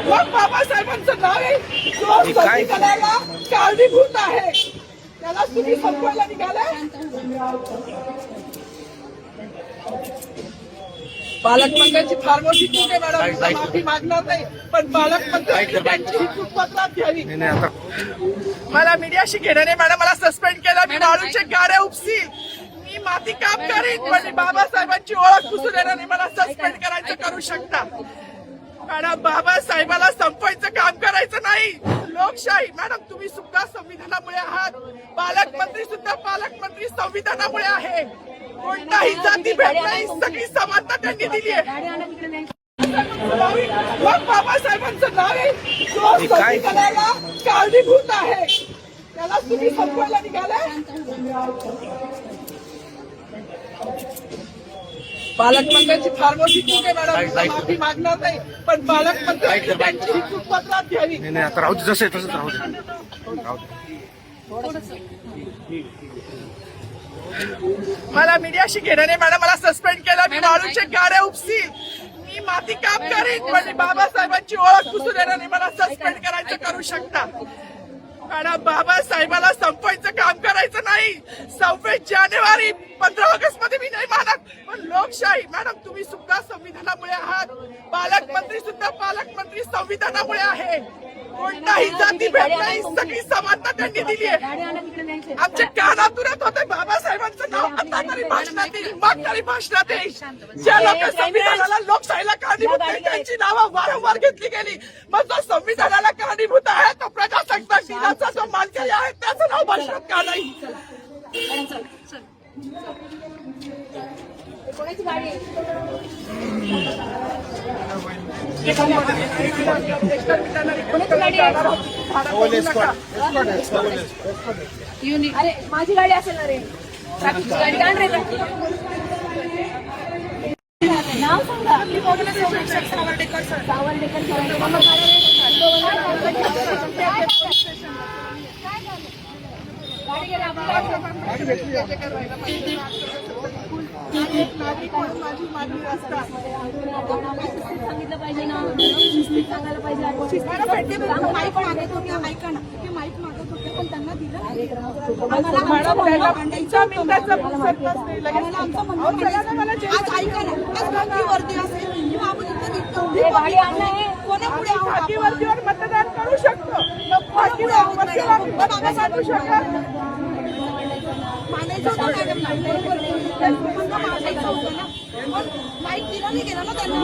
मग बाबासाहेबांचं नाव आहे जो संविधानाला कारणीभूत आहे त्याला तुम्ही संपवायला निघालाय. पालकमंत्र्यांची फार मोठी चूक आहे मॅडम, माफी मागणार नाही, पण पालकमंत्र्यांनी त्यांची ही चूक पत्रात घ्यावी. मला मीडियाशी घेणं नाही मॅडम, मला सस्पेंड केलं, मी वाळूचे गाड्या उपसील, मी माती काम करीन, पण बाबासाहेबांची ओळख पुसून येणार नाही. मला सस्पेंड करायचं करू शकता मॅडम, बाबासाहेबाला संपवायचं काम करायचं नाही. लोकशाही मॅडम, तुम्ही सुद्धा संविधानामुळे आहात, पालकमंत्री सुद्धा पालकमंत्री संविधानामुळे आहे. कोणताही जाती भेद नाही, सगळी समानता त्यांनी दिली आहे. मग बाबासाहेबांचं नाव आहे जो संविधानाला कारणीभूत आहे त्याला तुम्ही संपवायला निघालाय. पालकमंत्र्यांची फार मोठी चूक आहे मॅडम, माफी मागणार नाही, पण पालकमंत्र्यांनी त्यांची ही चूक पत्रात घ्यावी. आता राहू दे, जसं आहे तसंच राहू दे. मला मीडियाशी घेणं नाही मॅडम, मला सस्पेंड केलं, मी वाळूचे गाड्या उपसील, मी माती काम करीन, पण बाबासाहेबांची ओळख पुसून येणार नाही. मला सस्पेंड करायचं करू शकता मॅडम, बाबासाहेबाला संपवायचं काम करायचं नाही. 26 जानेवारी 15 ऑगस्ट मध्ये मी नाही मानत, पण लोकशाही मॅडम, तुम्ही सुद्धा संविधानामुळे आहात, पालकमंत्री सुद्धा पालकमंत्री संविधानामुळे आहे. कोणताही जाती भेद नाही, सगळी समानता त्यांनी दिली आहे. आमच्या कानातुरात होते बाबासाहेबांचं नाव, आता तरी भाषणात येईल, मग तरी भाषणात येईल. ज्या लोक संविधानाला लोकशाहीला कारणीभूत नाही त्यांची नावं वारंवार घेतली गेली, मग जो संविधानाला कारणीभूत आहे तो प्रजासत्ताक दिनाचा जो मानकरी आहे त्याचं नाव भाषणात का नाही. कोणाची गाडी आहे? अरे माझी गाडी असेल ना रे, ट्रॅफिकची गाडी काढ रे. नाव सांगा. सावर्डेकर सर. सावर्डेकर सांगितलं पाहिजे ना, सांगायला पाहिजे. माईक मागत होते, ऐका ना, ते माईक मागत होते पण त्यांना दिलं. आज ऐका ना, आज खाकी वर्दी असेल किंवा आपण इथं निघतो खाकीवर्दीवर मतदान करू शकतो, मानू शकतो. मानायचं होतं माईक दिला नाही गेला ना त्यांना.